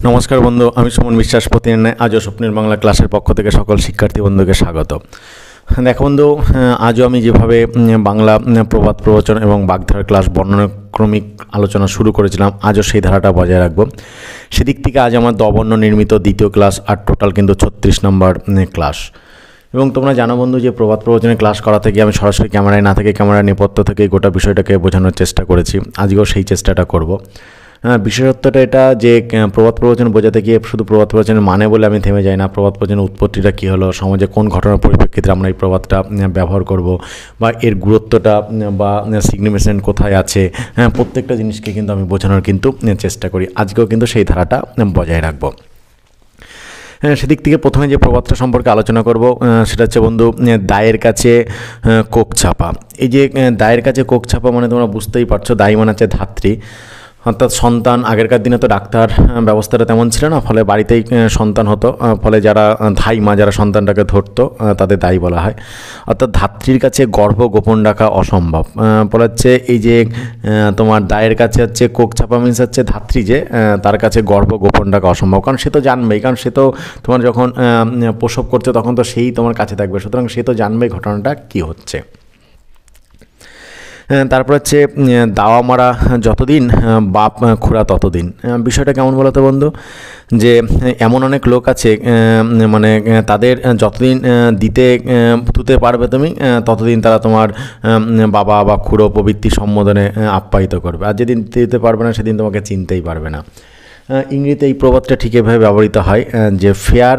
নমস্কার বন্ধু, আমি সুমন বিশ্বাস। প্রতিদিন আজও স্বপ্নের বাংলা ক্লাসের পক্ষ থেকে সকল শিক্ষার্থী বন্ধুকে স্বাগত। দেখো বন্ধু, আজও আমি যেভাবে বাংলা প্রবাদ প্রবচন এবং বাগধারার ক্লাস বর্ণনাক্রমিক আলোচনা শুরু করেছিলাম, আজও সেই ধারাটা বজায় রাখবো। সেদিক থেকে আজ আমার দবর্ণ নির্মিত দ্বিতীয় ক্লাস, আর টোটাল কিন্তু 36 নম্বর ক্লাস। এবং তোমরা জানো বন্ধু যে প্রবাদ প্রবচনের ক্লাস করা থেকে আমি সরাসরি ক্যামেরায় না থেকে ক্যামেরার নেপথ্য থেকে গোটা বিষয়টাকে বোঝানোর চেষ্টা করেছি। আজকেও সেই চেষ্টাটা করব। বিশেষত্বটা এটা যে প্রবাদ প্রবচন বোঝাতে গিয়ে শুধু প্রবাদ প্রবচনের মানে বলে আমি থেমে যাই না। প্রবাদ প্রবচনের উৎপত্তিটা কী হলো, সমাজে কোন ঘটনার পরিপ্রেক্ষিতে আমরা এই প্রবাদটা ব্যবহার করব, বা এর গুরুত্বটা বা সিগনিফিকেন্স কোথায় আছে, প্রত্যেকটা জিনিসকে কিন্তু আমি বোঝানোর কিন্তু চেষ্টা করি। আজকেও কিন্তু সেই ধারাটা বজায় রাখবো। সেদিক থেকে প্রথমে যে প্রবাদটা সম্পর্কে আলোচনা করব সেটা হচ্ছে বন্ধু, দায়ের কাছে কোক ছাপা। এই যে দায়ের কাছে কোক ছাপা মানে তোমরা বুঝতেই পারছো, দায়ী মানে হচ্ছে ধাত্রী, অর্থাৎ সন্তান। আগেরকার দিনে তো ডাক্তার ব্যবস্থাটা তেমন ছিল না, ফলে বাড়িতেই সন্তান হতো, ফলে যারা ধাইমা যারা সন্তানটাকে ধরতো তাদের দায়ী বলা হয়। অর্থাৎ ধাত্রীর কাছে গর্ভ গোপন রাখা অসম্ভব। বলা হচ্ছে এই যে তোমার দায়ের কাছে হচ্ছে কোক ছাপা মিন্স হচ্ছে ধাত্রী যে তার কাছে গর্ভ গোপন রাখা অসম্ভব, কারণ সে তো জানবেই, কারণ সে তো তোমার যখন প্রসব করছে তখন তো সেই তোমার কাছে থাকবে, সুতরাং সে তো জানবেই ঘটনাটা কী হচ্ছে। তারপর হচ্ছে দাওয়া মারা যতদিন বাপ খুঁড়া ততদিন। বিষয়টা কেমন বলো তো বন্ধু, যে এমন অনেক লোক আছে মানে তাদের যতদিন তুতে পারবে তুমি, ততদিন তারা তোমার বাবা বা খুড়ো প্রভৃতি সম্বোধনে আপ্যায়িত করবে, আর যেদিন দিতে পারবে না সেদিন তোমাকে চিনতেই পারবে না। ইংরেজিতে এই প্রবাদটা ঠিক এভাবে ব্যবহৃত হয় যে ফেয়ার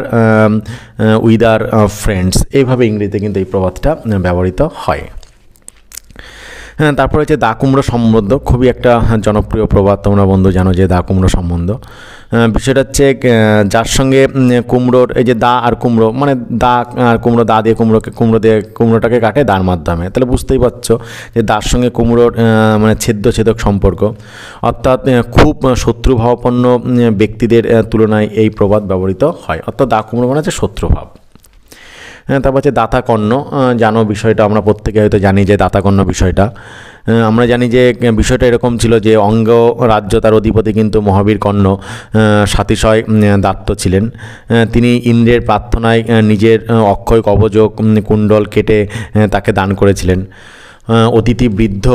উইথ আর ফ্রেন্ডস, এইভাবে ইংরেজিতে কিন্তু এই প্রবাদটা ব্যবহৃত হয়। তারপর হচ্ছে দা কুমড়ো সম্বন্ধ, খুবই একটা জনপ্রিয় প্রবাদ। তোমরা বন্ধু জানো যে দা কুমড়ো সম্বন্ধ। বিষয়টা হচ্ছে যার সঙ্গে কুমড়োর এই যে দা আর কুমড়ো মানে দা আর কুমড়ো, দা দিয়ে কুমড়োটাকে কাটে দার মাধ্যমে, তাহলে বুঝতেই পারছো যে দার সঙ্গে কুমড়োর মানে ছেদক সম্পর্ক, অর্থাৎ খুব শত্রুভাবাপন্ন ব্যক্তিদের তুলনায় এই প্রবাদ ব্যবহৃত হয়। অর্থাৎ দা কুমড়ো মানে হচ্ছে শত্রুভাব। তারপর হচ্ছে দাতা কর্ণ, জানো বিষয়টা, আমরা প্রত্যেকে হয়তো জানি যে দাতা কর্ণ বিষয়টা। আমরা জানি যে বিষয়টা এরকম ছিল যে অঙ্গ রাজ্য তার অধিপতি কিন্তু মহাবীর কর্ণ সাতিশয় দাত্ত ছিলেন। তিনি ইন্দ্রের প্রার্থনায় নিজের অক্ষয় কবচ কুণ্ডল কেটে তাকে দান করেছিলেন। অতিথি বৃদ্ধ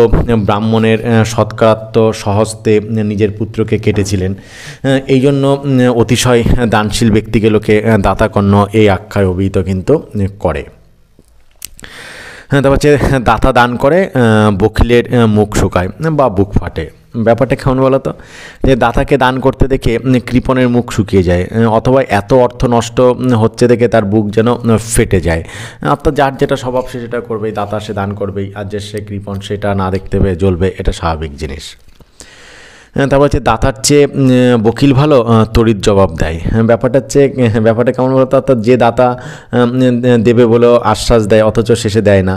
ব্রাহ্মণের সৎকারাত্ম সহস্তে নিজের পুত্রকে কেটেছিলেন। এই জন্য অতিশয় দানশীল ব্যক্তিকে লোকে দাতাকর্ণ এই আখ্যায় অভিহিত কিন্তু করে। তারপর হচ্ছে দাতা দান করে বকিলের মুখ শুকায় বা বুক ফাটে। ব্যাপারটা কেমন বলো তো, যে দাতাকে দান করতে দেখে কৃপণের মুখ শুকিয়ে যায়, অথবা এত অর্থ নষ্ট হচ্ছে দেখে তার বুক যেন ফেটে যায়। অর্থাৎ যার যেটা স্বভাব সে সেটা করবেই, দাতা সে দান করবেই, আর যে সে কৃপণ সেটা না দেখতে পেয়ে জ্বলবে, এটা স্বাভাবিক জিনিস। তারপর হচ্ছে দাতার চেয়ে বকিল ভালো তড়িৎ জবাব দেয়। ব্যাপারটা কেমন বলতো, অর্থাৎ যে দাতা দেবে বলে আশ্বাস দেয় অথচ শেষে দেয় না,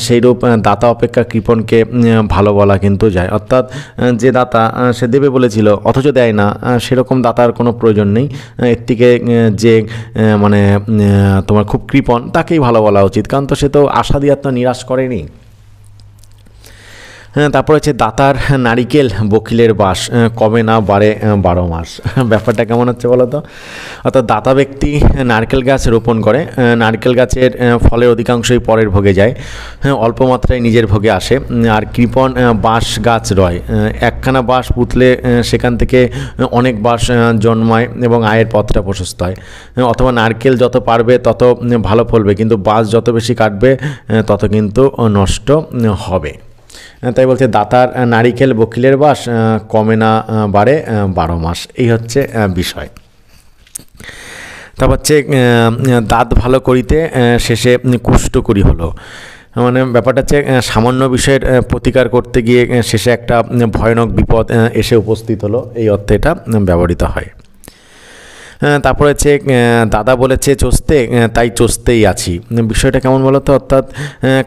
সেইরূপ দাতা অপেক্ষা কৃপণকে ভালো বলা কিন্তু যায়। অর্থাৎ যে দাতা সে দেবে বলেছিল অথচ দেয় না, সেরকম দাতার কোনো প্রয়োজন নেই। এর থেকে যে মানে তোমার খুব কৃপণ তাকেই ভালো বলা উচিত, কারণ তো সে তো আশা দিয়ে তো নিরাশ করেনি। তারপর হচ্ছে দাতার নারিকেল বকিলের বাস, কবে না বাড়ে 12 মাস। ব্যাপারটা কেমন হচ্ছে বলো তো, অর্থাৎ দাতা ব্যক্তি নারকেল গাছ রোপণ করে, নারকেল গাছের ফলের অধিকাংশই পরের ভোগে যায়, অল্প মাত্রায় নিজের ভোগে আসে। আর কৃপণ বাঁশ গাছ রয়, একখানা বাঁশ পুঁতলে সেখান থেকে অনেক বাঁশ জন্মায় এবং আয়ের পথটা প্রশস্ত হয়। অথবা নারকেল যত পারবে তত ভালো ফলবে, কিন্তু বাঁশ যত বেশি কাটবে তত কিন্তু নষ্ট হবে। তাই বলছে দাতার নারিকেল বকিলের বাস, কমে না বাড়ে 12 মাস। এই হচ্ছে বিষয়। তারপর হচ্ছে দাঁত ভালো করিতে শেষে কুষ্ঠ করি হলো। মানে ব্যাপারটা হচ্ছে সামান্য বিষয়ের প্রতিকার করতে গিয়ে শেষে একটা ভয়ানক বিপদ এসে উপস্থিত হলো, এই অর্থে এটা ব্যবহৃত হয়। তারপর হচ্ছে দাদা বলেছে চষতে, তাই চষতেই আছি। বিষয়টা কেমন বলো তো, অর্থাৎ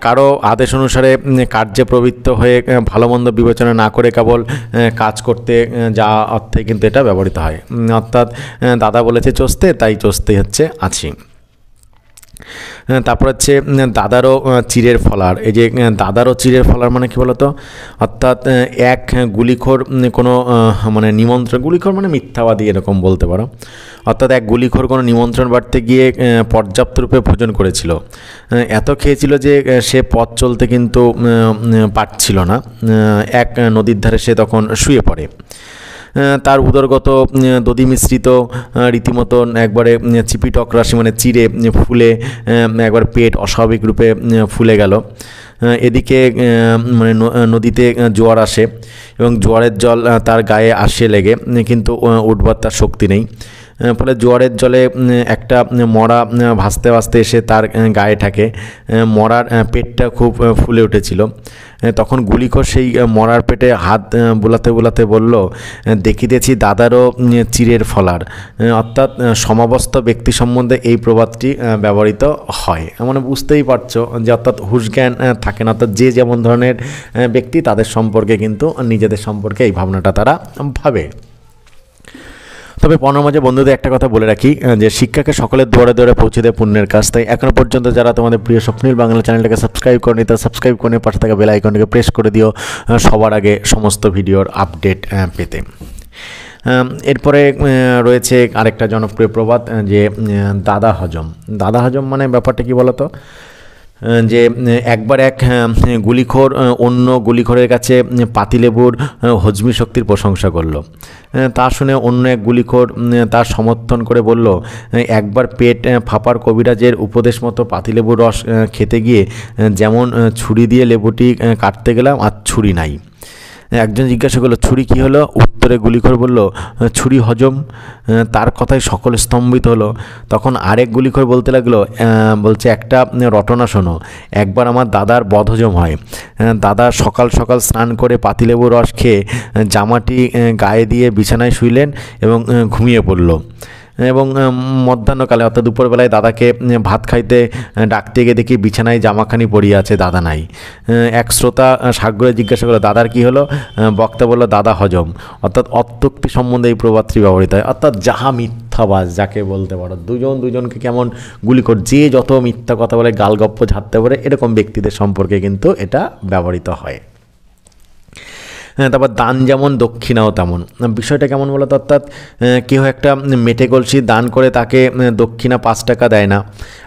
কারো আদেশ অনুসারে কার্যে প্রবৃত্ত হয়ে ভালো মন্দ বিবেচনা না করে কেবল কাজ করতে যা অর্থে কিন্তু এটা ব্যবহৃত হয়। অর্থাৎ দাদা বলেছে চষতে, তাই চষতেই হচ্ছে আছি। তারপর হচ্ছে দাদারও চিরের ফলার। এই যে দাদারও চিরের ফলার মানে কী বলতো, অর্থাৎ এক গুলিখোর কোনো মানে নিমন্ত্রণ, গুলিখোর মানে মিথ্যাবাদী এরকম বলতে পারো, অর্থাৎ এক গুলিখোর কোনো নিমন্ত্রণ বাড়তে গিয়ে পর্যাপ্ত রূপে ভোজন করেছিল, এত খেয়েছিল যে সে পথ চলতে কিন্তু পারছিল না, এক নদীর ধারে সে তখন শুয়ে পড়ে। তার উদরগত দধি মিশ্রিত রীতিমতন একবারে চিপিটক রাশি মানে চিরে ফুলে একবার পেট অস্বাভাবিক রূপে ফুলে গেল। এদিকে মানে নদীতে জোয়ার আসে এবং জোয়ারের জল তার গায়ে আসে লেগে, কিন্তু উঠবার তার শক্তি নেই। ফলে জোয়ারের জলে একটা মরা ভাসতে ভাসতে এসে তার গায়ে ঠেকে। মরার পেটটা খুব ফুলে উঠেছিল। তখন গুলিখোর সেই মরার পেটে হাত বোলাতে বোলাতে বলল, দেখিতেছি দাদারও চিরের ফলার। অর্থাৎ সমাবস্থ ব্যক্তি সম্বন্ধে এই প্রবাদটি ব্যবহৃত হয়। মানে বুঝতেই পারছো যে অর্থাৎ হুঁশজ্ঞান থাকে না, অর্থাৎ যে যেমন ধরনের ব্যক্তি তাদের সম্পর্কে কিন্তু নিজেদের সম্পর্কে এই ভাবনাটা তারা ভাবে। তবে পড়ার মাঝে বন্ধুদের একটা কথা বলে রাখি, যে শিক্ষাকে সকলের দুয়ারে দুয়ারে পৌঁছে দেয় পুণ্যের কাজ। তাই এখনও পর্যন্ত যারা তোমাদের প্রিয় স্বপ্নিল বাংলা চ্যানেলটাকে সাবস্ক্রাইব করেনি, তারা সাবস্ক্রাইব করে পাশে থাকা বেল আইকনটাকে প্রেস করে দিও সবার আগে সমস্ত ভিডিওর আপডেট পেতে। এরপরে রয়েছে আরেকটা জনপ্রিয় প্রবাদ, যে দাদা হজম। দাদা হজম মানে ব্যাপারটা কি বলতো, যে একবার এক গুলিখোর অন্য গুলিখোরের কাছে পাতিলেবুর হজমি শক্তির প্রশংসা করল। তা শুনে অন্য এক গুলিখোর তার সমর্থন করে বলল, একবার পেট ফাঁপার কবিরাজের উপদেশ মতো পাতিলেবুর রস খেতে গিয়ে যেমন ছুরি দিয়ে লেবুটি কাটতে গেলাম আর ছুরি নাই। একজন জিজ্ঞাসা করলো, ছুরি কী হলো? উত্তরে গুলিখোর বলল, ছুরি হজম। তার কথায় সকলে স্তম্ভিত হলো। তখন আরেক গুলিখোর বলতে লাগলো, বলছে, একটা রটনা শোনো। একবার আমার দাদার বদহজম হয়। দাদা সকাল সকাল স্নান করে পাতিলেবু রস খেয়ে জামাটি গায়ে দিয়ে বিছানায় শুইলেন এবং ঘুমিয়ে পড়ল। এবং মধ্যাহ্নকালে অর্থাৎ দুপুরবেলায় দাদাকে ভাত খাইতে ডাকতে গিয়ে দেখি বিছানায় জামাখানি পড়িয়ে আছে, দাদা নাই। এক শ্রোতা সাগ্রহে জিজ্ঞাসা করলো, দাদার কি হলো? বক্তা বলল, দাদা হজম। অর্থাৎ অত্যুক্তি সম্বন্ধে এই প্রবাদটি ব্যবহৃত হয়। অর্থাৎ যাহা মিথ্যাবাজ যাকে বলতে পারো, দুজনকে কেমন গুলি কর, যে যত মিথ্যা কথা বলে, গালগপ্প ঝাড়তে পারে, এরকম ব্যক্তিদের সম্পর্কে কিন্তু এটা ব্যবহৃত হয়। তারপর দান যেমন দক্ষিণাও তেমন। বিষয়টা কেমন বলতো, অর্থাৎ কেউ একটা মেটে কলসি দান করে তাকে দক্ষিণা 5 টাকা দেয় না,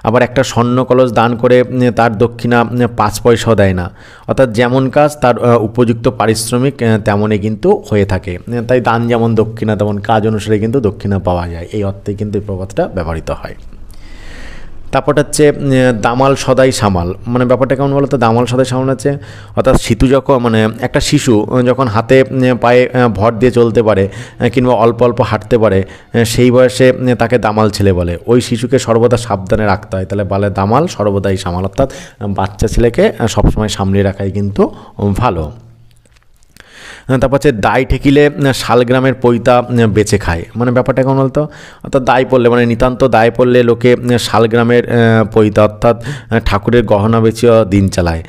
আবার একটা স্বর্ণ কলস দান করে তার দক্ষিণা 5 পয়সাও দেয় না। অর্থাৎ যেমন কাজ তার উপযুক্ত পারিশ্রমিক তেমনই কিন্তু হয়ে থাকে। তাই দান যেমন দক্ষিণা তেমন কাজ অনুসারে কিন্তু দক্ষিণা পাওয়া যায়, এই অর্থে কিন্তু এই প্রবাদটা ব্যবহৃত হয়। তারপরটা হচ্ছে দামাল সদাই সামাল। মানে ব্যাপারটা কেমন বলতো, দামাল সদাই সামাল হচ্ছে অর্থাৎ শিশু যখন মানে একটা শিশু যখন হাতে পায়ে ভর দিয়ে চলতে পারে কিংবা অল্প অল্প হাঁটতে পারে, সেই বয়সে তাকে দামাল ছেলে বলে। ওই শিশুকে সর্বদা সাবধানে রাখতে হয়, তাহলে বলে দামাল সর্বদাই সামাল। অর্থাৎ বাচ্চা ছেলেকে সবসময় সামলে রাখাই কিন্তু ভালো। তারপর হচ্ছে দায় ঠেকিলে শালগ্রামের পৈতা বেচে খায়। মানে ব্যাপারটা কেমন বলতো, অর্থাৎ দায় পড়লে মানে নিতান্ত দায় পড়লে লোকে শালগ্রামের পৈতা অর্থাৎ ঠাকুরের গহনা বেচেও দিন চালায়।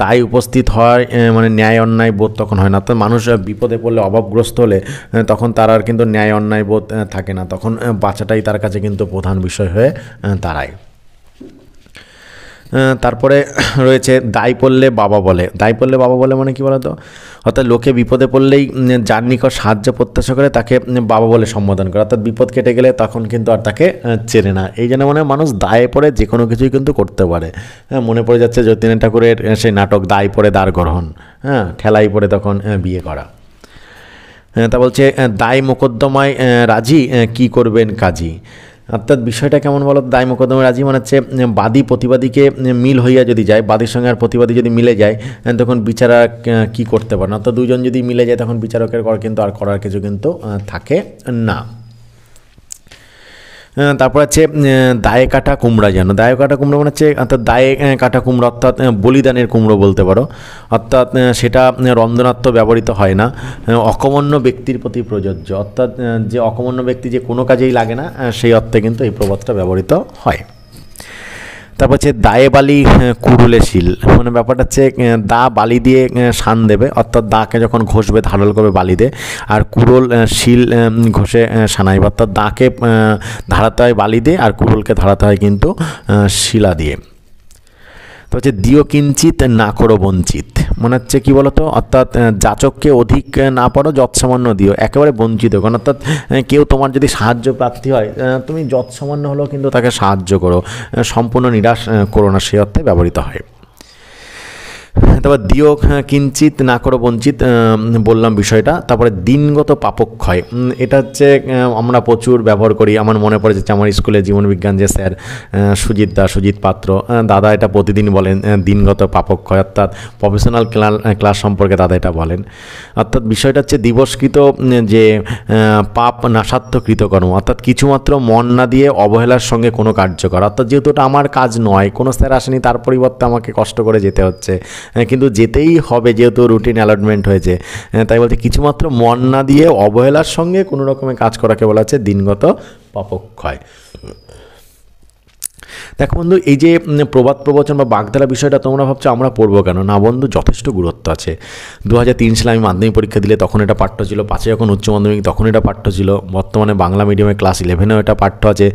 দায় উপস্থিত হয় মানে ন্যায় অন্যায় বোধ তখন হয় না। অর্থাৎ মানুষ বিপদে পড়লে, অভাবগ্রস্ত হলে তখন তার আর কিন্তু ন্যায় অন্যায় বোধ থাকে না, তখন বাঁচাটাই তার কাছে কিন্তু প্রধান বিষয় হয়ে দাঁড়ায়। তারপরে রয়েছে দায় পড়লে বাবা বলে। দায় পড়লে বাবা বলে মানে কি বলতো, অর্থাৎ লোকে বিপদে পড়লেই যার নিকট সাহায্য প্রত্যাশা করে তাকে বাবা বলে সম্বোধন করে। অর্থাৎ বিপদ কেটে গেলে তখন কিন্তু আর তাকে চেনে না। এই জন্য মানে মানুষ দায়ে পড়ে যে কোনো কিছুই কিন্তু করতে পারে। মনে পড়ে যাচ্ছে যতীন্দ্রনাথ ঠাকুরের সেই নাটক দায় পড়ে দ্বার গ্রহণ, ঠেলাই পড়ে তখন বিয়ে করা। তা বলছে দায় মোকদ্দমায় রাজি কি করবেন কাজী। অর্থাৎ বিষয়টা কেমন বলো, দায় মোকদ্দমায় রাজি মানে হচ্ছে বাদী প্রতিবাদীকে মিল হইয়া যদি যায়, বাদীর সঙ্গে আর প্রতিবাদী যদি মিলে যায়, তখন বিচারক কি করতে পারে না। অর্থাৎ দুজন যদি মিলে যায় তখন বিচারকের কিন্তু আর করার কিছু কিন্তু থাকে না। তারপর হচ্ছে দায়ে কাটা কুমড়া যেন। দায়ে কাটা কুমড়ো মানে হচ্ছে অর্থাৎ দায়ে কাটা কুমড়ো অর্থাৎ বলিদানের কুমড়ো বলতে পারো। অর্থাৎ সেটা রন্ধনাত্ম ব্যবহৃত হয় না, অকর্মণ্য ব্যক্তির প্রতি প্রযোজ্য। অর্থাৎ যে অকর্মণ্য ব্যক্তি যে কোনো কাজেই লাগে না, সেই অর্থে কিন্তু এই প্রবাদটা ব্যবহৃত হয়। তারপর হচ্ছে দায়ে বালি কুড়ুলে শিল, মানে ব্যাপারটা হচ্ছে দা বালি দিয়ে শান দেবে, অর্থাৎ দাকে যখন ঘষবে ধারাল করবে বালি দিয়ে, আর কুড়োল শিল ঘষে সানাইবে, অর্থাৎ দাকে ধারাতে হয় বালি দিয়ে আর কুড়োলকে ধারাতে হয় কিন্তু শিলা দিয়ে। তো হচ্ছে দিও কিঞ্চিত না করো বঞ্চিত, মনে হচ্ছে কী বলতো, অর্থাৎ যাচককে অধিক না পারো যৎসামান্য দিও, একেবারে বঞ্চিত, কারণ অর্থাৎ কেউ তোমার যদি সাহায্য প্রার্থী হয় তুমি যৎসামান্য হলেও কিন্তু তাকে সাহায্য করো, সম্পূর্ণ নিরাশ করো না, সে অর্থে ব্যবহৃত হয়। তারপর দিও কিঞ্চিত না করো বঞ্চিত বললাম বিষয়টা। তারপরে দিনগত পাপক্ষয়, এটা হচ্ছে আমরা প্রচুর ব্যবহার করি। আমার মনে পড়ে যে আমার স্কুলে জীবনবিজ্ঞান যে স্যার সুজিত পাত্র দাদা এটা প্রতিদিন বলেন, দিনগত পাপক্ষয়, অর্থাৎ প্রফেশনাল ক্লাস সম্পর্কে দাদা এটা বলেন। অর্থাৎ বিষয়টা হচ্ছে দিবসকৃত যে পাপ নাসাধ্য কৃতকর্ম, অর্থাৎ কিছুমাত্র মন না দিয়ে অবহেলার সঙ্গে কোনো কার্য করা, অর্থাৎ যেহেতু এটা আমার কাজ নয়, কোনো স্যার আসেনি তার পরিবর্তে আমাকে কষ্ট করে যেতে হচ্ছে, কিন্তু যেতেই হবে যেহেতু রুটিন অ্যালটমেন্ট হয়েছে, তাই বলতে কিছুমাত্র মন না দিয়ে অবহেলার সঙ্গে কোনো রকমের কাজ করাকে বলা হচ্ছে দিনগত পাপক্ষয়। দেখো বন্ধু, এই যে প্রবাদ প্রবচন বা বাগধারা বিষয়টা তোমরা ভাবছো আমরা পড়বো কেন, না বন্ধু যথেষ্ট গুরুত্ব আছে। 2003 সালে আমি মাধ্যমিক পরীক্ষা দিলে তখন এটা পাঠ্য ছিল, 5 যখন উচ্চ মাধ্যমিক তখন এটা পাঠ্য ছিল, বর্তমানে বাংলা মিডিয়ামে ক্লাস 11এও এটা পাঠ্য আছে,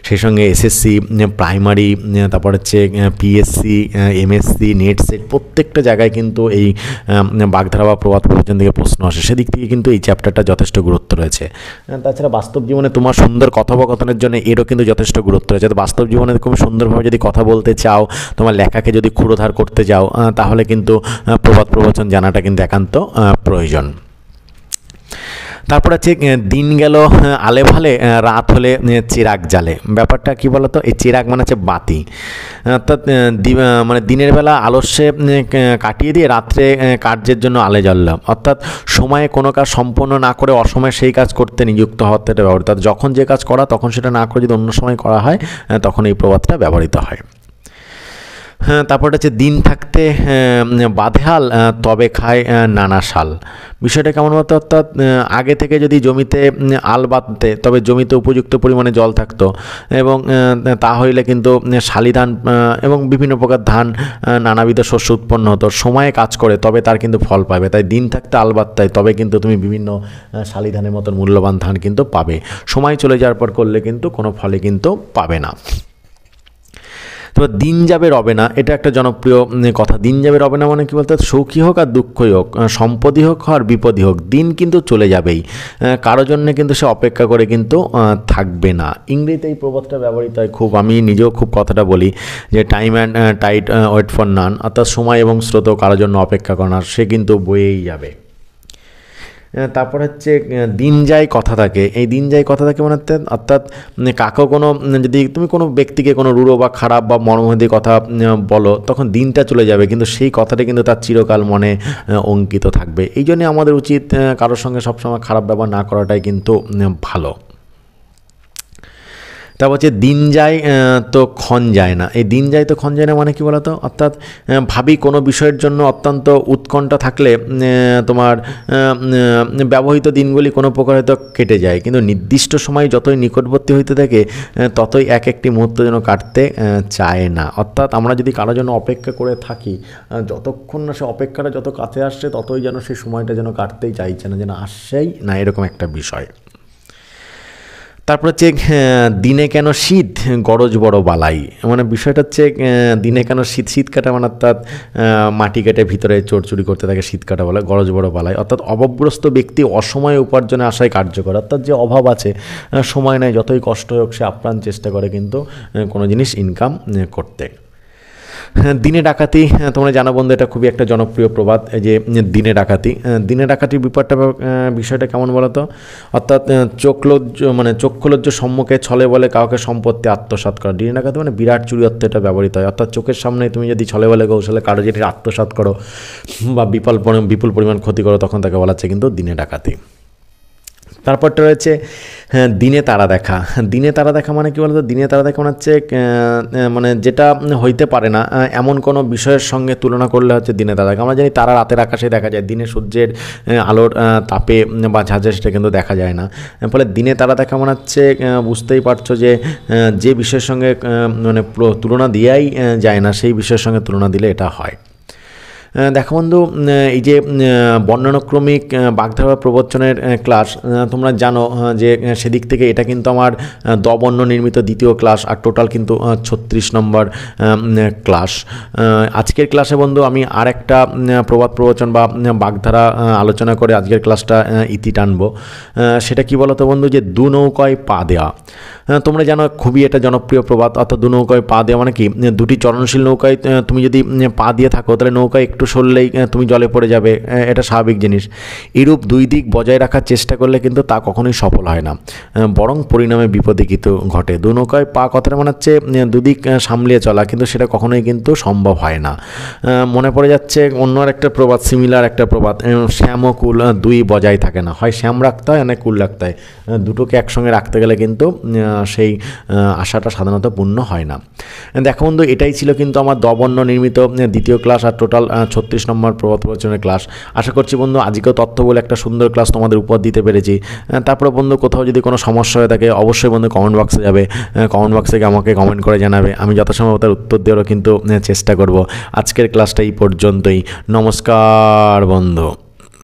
সেই সঙ্গে এসএসসি, প্রাইমারি, তারপর হচ্ছে পিএসসি, এমএসসি, নেট সেট, প্রত্যেকটা জায়গায় কিন্তু এই বাগধারা বা প্রবাদ প্রবচন থেকে প্রশ্ন আসে, সেদিক থেকে কিন্তু এই চ্যাপ্টারটা যথেষ্ট গুরুত্ব রয়েছে। তাছাড়া বাস্তব জীবনে তোমার সুন্দর কথোপকথনের জন্য এরও কিন্তু যথেষ্ট গুরুত্ব রয়েছে। বাস্তব জীবনে খুব সুন্দরভাবে যদি কথা বলতে চাও, তোমার লেখাকে যদি ক্ষুরোধার করতে চাও, তাহলে কিন্তু প্রবাদ প্রবচন জানাটা কিন্তু একান্ত প্রয়োজন। তারপর হচ্ছে দিন গেল আলে ভালে, রাত হলে চিরাগ জ্বালে, ব্যাপারটা কী বলতো, এই চিরাগ মানে হচ্ছে বাতি, অর্থাৎ মানে দিনের বেলা আলস্যে কাটিয়ে দিয়ে রাত্রে কার্যের জন্য আলে জ্বললাম, অর্থাৎ সময়ে কোনো কাজ সম্পন্ন না করে অসময়ে সেই কাজ করতে নিযুক্ত হওয়াতে এটা ব্যবহৃত, যখন যে কাজ করা তখন সেটা না করে যদি অন্য সময় করা হয় তখন এই প্রবাদটা ব্যবহৃত হয়। হ্যাঁ, তারপরটা হচ্ছে দিন থাকতে বাঁধে হাল, তবে খায় নানা শাল, বিষয়টা কেমন বলতো, অর্থাৎ আগে থেকে যদি জমিতে আল বাঁধতে তবে জমিতে উপযুক্ত পরিমাণে জল থাকতো এবং তা হইলে কিন্তু শালি ধান এবং বিভিন্ন প্রকার ধান নানাবিধ শস্য উৎপন্ন হতো, সময়ে কাজ করে তবে তার কিন্তু ফল পাবে, তাই দিন থাকতে আল বাঁধতে হয়, তবে কিন্তু তুমি বিভিন্ন শালি ধানের মতন মূল্যবান ধান কিন্তু পাবে, সময় চলে যাওয়ার পর করলে কিন্তু কোনো ফলে কিন্তু পাবে না। তো দিন যাবে রবে না, এটা একটা জনপ্রিয় কথা। দিন যাবে রবে না মানে কি বলতে, সুখী হোক আর দুঃখই হোক, সম্পদই হোক আর বিপদই হোক, দিন কিন্তু চলে যাবেই, কারো জন্যে কিন্তু সে অপেক্ষা করে কিন্তু থাকবে না। ইংরেজিতে এই প্রবাদটা ব্যবহৃত হয় খুব, আমি নিজেও খুব কথাটা বলি যে time and tide wait for none, অর্থাৎ সময় এবং স্রোত কারোর জন্য অপেক্ষা করে না, সে কিন্তু বয়েই যাবে। তারপর হচ্ছে দিন যায় কথা থাকে, এই দিন যায় কথা থাকে মানে অর্থাৎ কাকেও কোনো যদি তুমি কোনো ব্যক্তিকে কোনো রূঢ় বা খারাপ বা মর্মহী কথা বলো তখন দিনটা চলে যাবে, কিন্তু সেই কথাটা কিন্তু তার চিরকাল মনে অঙ্কিত থাকবে। এই জন্যে আমাদের উচিত কারোর সঙ্গে সবসময় খারাপ ব্যবহার না করাটাই কিন্তু ভালো। তারপর হচ্ছে দিন যায় তো ক্ষণ যায় না, এই দিন যায় তো ক্ষণ যায় না মানে কি বলতো, অর্থাৎ ভাবি কোনো বিষয়ের জন্য অত্যন্ত উৎকণ্ঠা থাকলে তোমার ব্যবহৃত দিনগুলি কোনো প্রকার হয়তো কেটে যায়, কিন্তু নির্দিষ্ট সময় যতই নিকটবর্তী হইতে থাকে ততই এক একটি মুহূর্ত যেন কাটতে চায় না, অর্থাৎ আমরা যদি কারোর জন্য অপেক্ষা করে থাকি, যতক্ষণ না সে অপেক্ষাটা যত কাছে আসছে ততই যেন সেই সময়টা যেন কাটতেই চাইছে না, যেন আসছেই না, এরকম একটা বিষয়। তারপর হচ্ছে দিনে কেন শীত গরজ বড় বালাই, মানে বিষয়টা হচ্ছে দিনে কেন শীত কাটা মানে অর্থাৎ মাটি কেটে ভিতরে চোর চুরি করতে থাকে, শীত কাটা বলে, গরজ বড় বালাই, অর্থাৎ অভাবগ্রস্ত ব্যক্তি অসময়ে উপার্জনে আশায় কার্যকর, অর্থাৎ যে অভাব আছে সময় নেই, যতই কষ্ট হোক সে আপ্রাণ চেষ্টা করে কিন্তু কোনো জিনিস ইনকাম করতে। দিনে ডাকাতি, তোমরা জানো বন্ধু এটা খুবই একটা জনপ্রিয় প্রবাদ, এই যে দিনে ডাকাতির বিষয়টা কেমন বলো তো, অর্থাৎ চক্ষুলজ্জ সম্মুখে ছলে বলে কাউকে সম্পত্তি আত্মসাৎ করা, দিনে ডাকাতি মানে বিরাট চুরি অর্থে এটা ব্যবহৃত হয়, অর্থাৎ চোখের সামনে তুমি যদি ছলে বলে কৌশলে কারো যেটি আত্মসাৎ করো বা বিপুল পরিমাণ ক্ষতি করো তখন তাকে বলা হচ্ছে কিন্তু দিনে ডাকাতি। তারপরটা রয়েছে দিনে তারা দেখা। দিনে তারা দেখা মানে কী বলতো, দিনে তারা দেখা মানে হচ্ছে মানে যেটা হইতে পারে না এমন কোনো বিষয়ের সঙ্গে তুলনা করলে হচ্ছে দিনে তারা দেখা। আমরা জানি তারা রাতের আকাশে দেখা যায়, দিনে সূর্যের আলোর তাপে বা ঝাঁঝে সেটা কিন্তু দেখা যায় না। ফলে দিনে তারা দেখা মানে হচ্ছে বুঝতেই পারছো যে বিষয়ের সঙ্গে মানে তুলনা দেওয়াই যায় না, সেই বিষয়ের সঙ্গে তুলনা দিলে এটা হয়। দেখো বন্ধু, এই যে বর্ণানুক্রমিক বাগধারা প্রবচনের ক্লাস, তোমরা জানো যে সেদিক থেকে এটা কিন্তু আমার দ্ববর্ণ নির্মিত দ্বিতীয় ক্লাস, আর টোটাল কিন্তু 36 নম্বর ক্লাস। আজকের ক্লাসে বন্ধু আমি আর একটা প্রবাদ প্রবচন বা বাগধারা আলোচনা করে আজকের ক্লাসটা ইতি টানবো। সেটা কি বলো তো বন্ধু, যে দু নৌকায় পা দেওয়া। তোমরা জানো খুবই এটা জনপ্রিয় প্রবাদ, অর্থাৎ দু নৌকায় পা দেওয়া মানে কি, দুটি চলনশীল নৌকায় তুমি যদি পা দিয়ে থাকো তাহলে নৌকায় একটু সরলেই তুমি জলে পড়ে যাবে, এটা স্বাভাবিক জিনিস। এরূপ দুই দিক বজায় রাখার চেষ্টা করলে কিন্তু তা কখনোই সফল হয় না, বরং পরিণামে বিপদে কিন্তু ঘটে। দু নৌকায় পা কথাটা মানে হচ্ছে দুদিক সামলিয়ে চলা, কিন্তু সেটা কখনোই কিন্তু সম্ভব হয় না। মনে পড়ে যাচ্ছে অন্য একটা প্রবাদ, সিমিলার একটা প্রবাদ, শ্যাম ও কুল দুই বজায় থাকে না, হয় শ্যাম রাখতে হয় না কুল রাখতে হয়, দুটোকে একসঙ্গে রাখতে গেলে কিন্তু সেই আশাটা সাধারণত পূর্ণ হয় না। দেখো বন্ধু, এটাই ছিল কিন্তু আমার দ্ববর্ণ নির্মিত দ্বিতীয় ক্লাস, আর টোটাল 36 নম্বর প্রবাদ প্রবচনের ক্লাস। আশা করছি বন্ধু আজকেও তথ্য বলে একটা সুন্দর ক্লাস তোমাদের উপহার দিতে পেরেছি। তারপরে বন্ধু কোথাও যদি কোনো সমস্যা হয়ে থাকে অবশ্যই বন্ধু কমেন্ট বক্সে যাবে, কমেন্ট বক্সে আমাকে কমেন্ট করে জানাবে, আমি যথাসম্ভব তার উত্তর দেওয়ারও কিন্তু চেষ্টা করব। আজকের ক্লাসটা এই পর্যন্তই। নমস্কার বন্ধু।